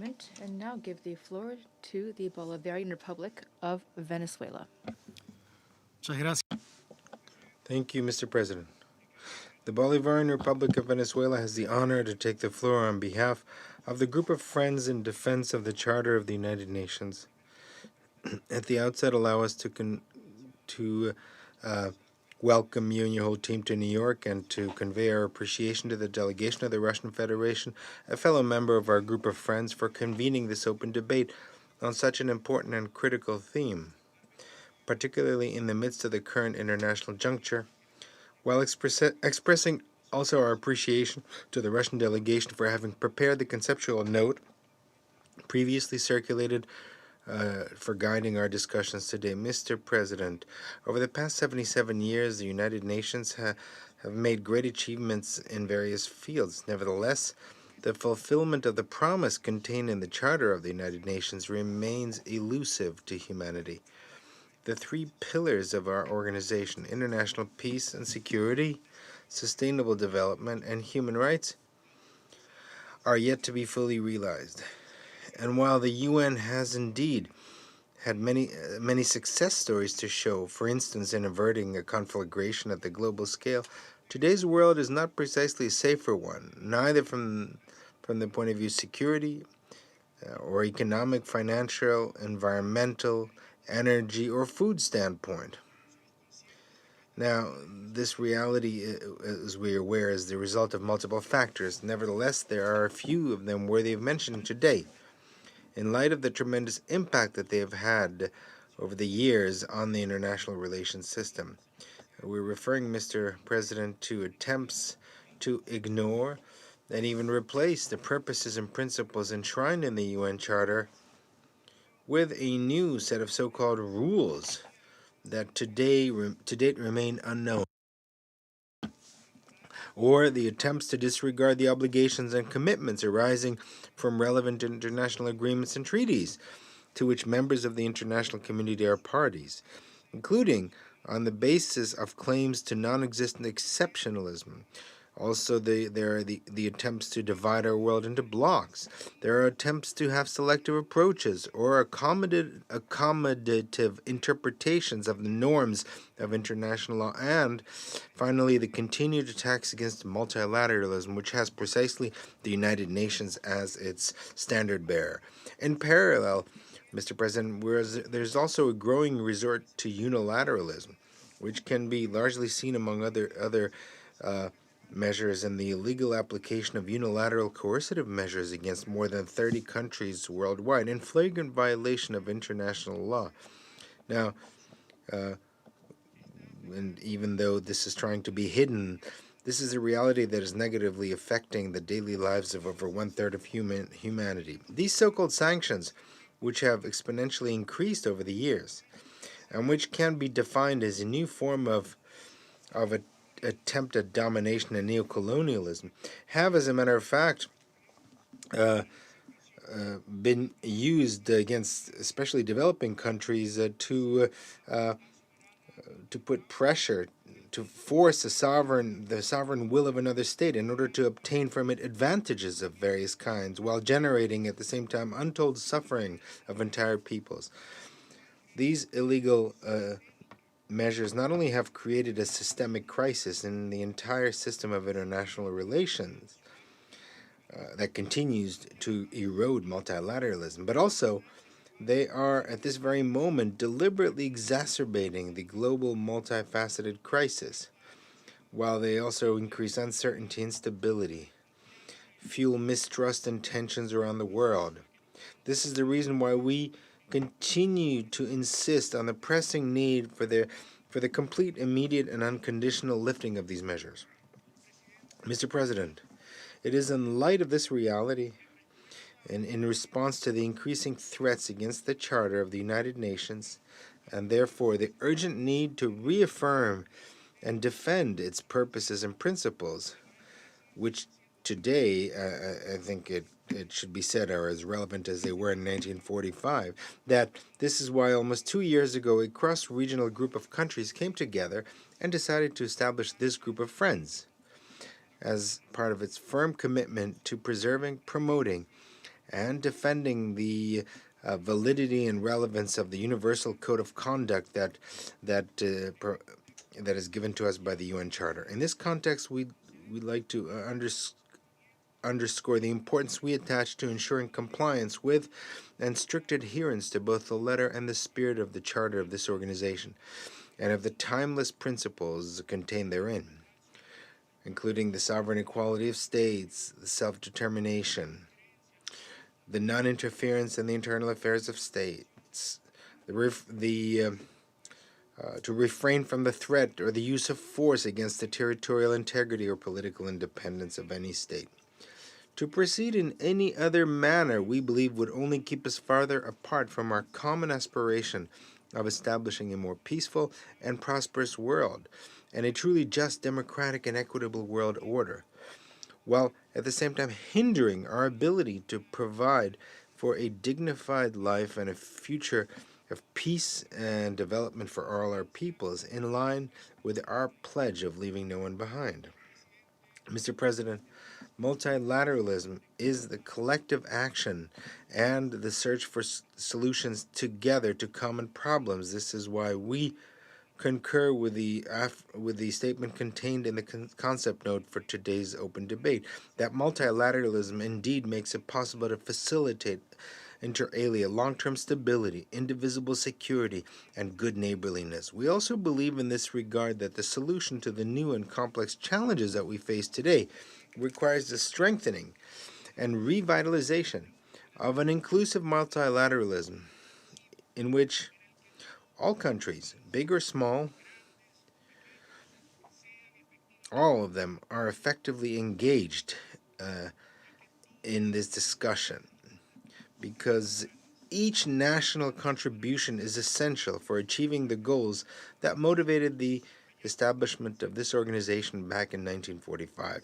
And now give the floor to the Bolivarian Republic of Venezuela. Thank you, Mr. President. The Bolivarian Republic of Venezuela has the honor to take the floor on behalf of the group of friends in defense of the Charter of the United Nations. At the outset, allow us to welcome you and your whole team to New York and to convey our appreciation to the delegation of the Russian Federation, a fellow member of our group of friends, for convening this open debate on such an important and critical theme, particularly in the midst of the current international juncture, while expressing also our appreciation to the Russian delegation for having prepared the conceptual note previously circulated for guiding our discussions today. Mr. President, over the past 77 years, the United Nations have made great achievements in various fields. Nevertheless, the fulfillment of the promise contained in the Charter of the United Nations remains elusive to humanity. The three pillars of our organization, international peace and security, sustainable development, and human rights, are yet to be fully realized. And while the UN has indeed had many success stories to show, for instance, in averting a conflagration at the global scale, today's world is not precisely a safer one, neither from the point of view security or economic, financial, environmental, energy, or food standpoint. Now, this reality, as we are aware, is the result of multiple factors. Nevertheless, there are a few of them worthy of mentioning today, in light of the tremendous impact that they have had over the years on the international relations system. We're referring, Mr. President, to attempts to ignore and even replace the purposes and principles enshrined in the UN Charter with a new set of so-called rules that to date remain unknown, or the attempts to disregard the obligations and commitments arising from relevant international agreements and treaties to which members of the international community are parties, including on the basis of claims to non-existent exceptionalism. Also, there are the attempts to divide our world into blocks. There are attempts to have selective approaches or accommodative interpretations of the norms of international law. And finally, the continued attacks against multilateralism, which has precisely the United Nations as its standard bearer. In parallel, Mr. President, whereas there's also a growing resort to unilateralism, which can be largely seen among other measures in the illegal application of unilateral coercive measures against more than 30 countries worldwide in flagrant violation of international law. Now, and even though this is trying to be hidden, this is a reality that is negatively affecting the daily lives of over one-third of humanity. These so-called sanctions, which have exponentially increased over the years, and which can be defined as a new form of attempt at domination and neocolonialism, have, as a matter of fact, been used against especially developing countries to put pressure, to force the sovereign will of another state in order to obtain from it advantages of various kinds, while generating at the same time untold suffering of entire peoples. These illegal measures not only have created a systemic crisis in the entire system of international relations that continues to erode multilateralism, but also they are at this very moment deliberately exacerbating the global multifaceted crisis, while they also increase uncertainty and instability, fuel mistrust and tensions around the world. This is the reason why we continue to insist on the pressing need for the complete, immediate, and unconditional lifting of these measures. Mr. President, it is in light of this reality and in response to the increasing threats against the Charter of the United Nations, and therefore the urgent need to reaffirm and defend its purposes and principles, which today, I think it should be said, are as relevant as they were in 1945, that this is why almost 2 years ago a cross-regional group of countries came together and decided to establish this group of friends as part of its firm commitment to preserving, promoting, and defending the validity and relevance of the Universal Code of Conduct that is given to us by the UN Charter. In this context, we'd like to underscore the importance we attach to ensuring compliance with and strict adherence to both the letter and the spirit of the charter of this organization, and of the timeless principles contained therein, including the sovereign equality of states, the self-determination, the non-interference in the internal affairs of states, to refrain from the threat or the use of force against the territorial integrity or political independence of any state. To proceed in any other manner, we believe, would only keep us farther apart from our common aspiration of establishing a more peaceful and prosperous world, and a truly just, democratic, and equitable world order, while at the same time hindering our ability to provide for a dignified life and a future of peace and development for all our peoples, in line with our pledge of leaving no one behind. Mr. President, multilateralism is the collective action and the search for solutions together to common problems. This is why we concur with the statement contained in the concept note for today's open debate, that multilateralism indeed makes it possible to facilitate inter alia long-term stability, indivisible security, and good neighborliness. We also believe in this regard that the solution to the new and complex challenges that we face today requires the strengthening and revitalization of an inclusive multilateralism in which all countries, big or small, all of them are effectively engaged in this discussion, because each national contribution is essential for achieving the goals that motivated the establishment of this organization back in 1945.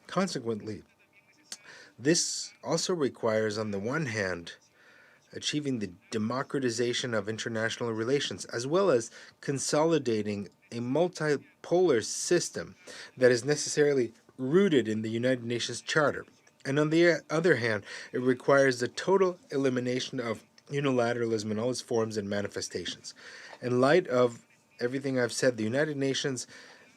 Consequently, this also requires, on the one hand, achieving the democratization of international relations, as well as consolidating a multipolar system that is necessarily rooted in the United Nations Charter. And on the other hand, it requires the total elimination of unilateralism in all its forms and manifestations. In light of everything I've said, the United Nations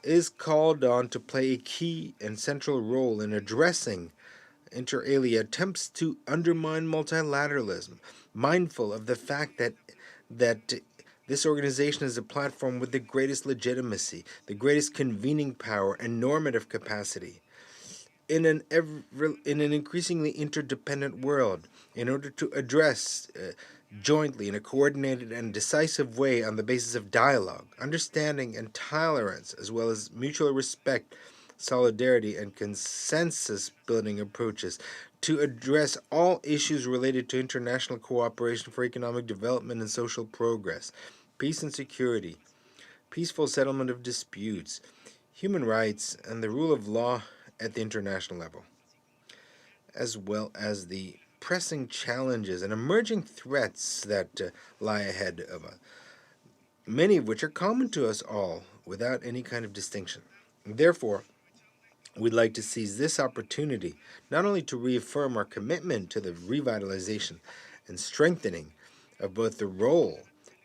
is called on to play a key and central role in addressing inter alia attempts to undermine multilateralism, mindful of the fact that this organization is a platform with the greatest legitimacy, the greatest convening power, and normative capacity in an increasingly interdependent world, in order to address jointly in a coordinated and decisive way, on the basis of dialogue, understanding, and tolerance, as well as mutual respect, solidarity, and consensus building approaches, to address all issues related to international cooperation for economic development and social progress, peace and security, peaceful settlement of disputes, human rights, and the rule of law at the international level, as well as the pressing challenges and emerging threats that lie ahead of us, many of which are common to us all without any kind of distinction. Therefore, we'd like to seize this opportunity not only to reaffirm our commitment to the revitalization and strengthening of both the role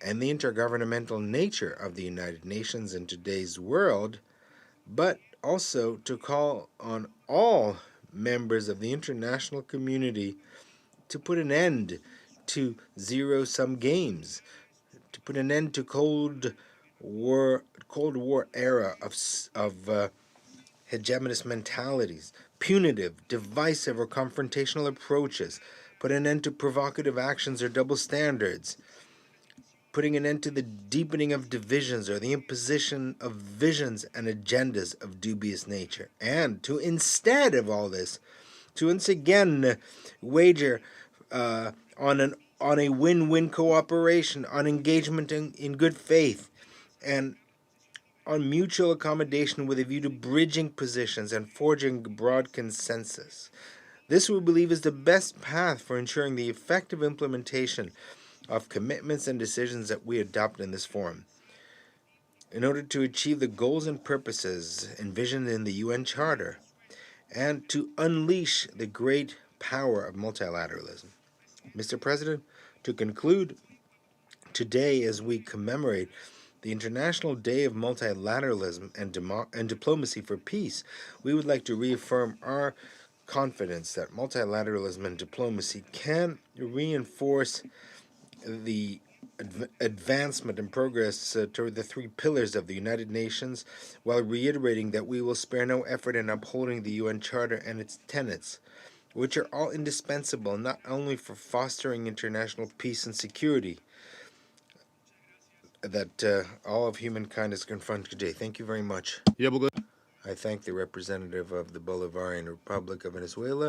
and the intergovernmental nature of the United Nations in today's world, but also to call on all members of the international community to put an end to zero-sum games, to put an end to Cold War era of hegemonist mentalities, punitive, divisive, or confrontational approaches, put an end to provocative actions or double standards, putting an end to the deepening of divisions or the imposition of visions and agendas of dubious nature, and to, instead of all this, to once again wager on a win-win cooperation, on engagement in good faith, and on mutual accommodation with a view to bridging positions and forging broad consensus. This, we believe, is the best path for ensuring the effective implementation of commitments and decisions that we adopt in this forum, in order to achieve the goals and purposes envisioned in the UN Charter, and to unleash the great power of multilateralism. Mr. President, to conclude, today as we commemorate the International Day of Multilateralism and Diplomacy for Peace, we would like to reaffirm our confidence that multilateralism and diplomacy can reinforce the advancement and progress toward the three pillars of the United Nations, while reiterating that we will spare no effort in upholding the UN Charter and its tenets, which are all indispensable not only for fostering international peace and security that all of humankind is confronted today. Thank you very much. I thank the representative of the Bolivarian Republic of Venezuela.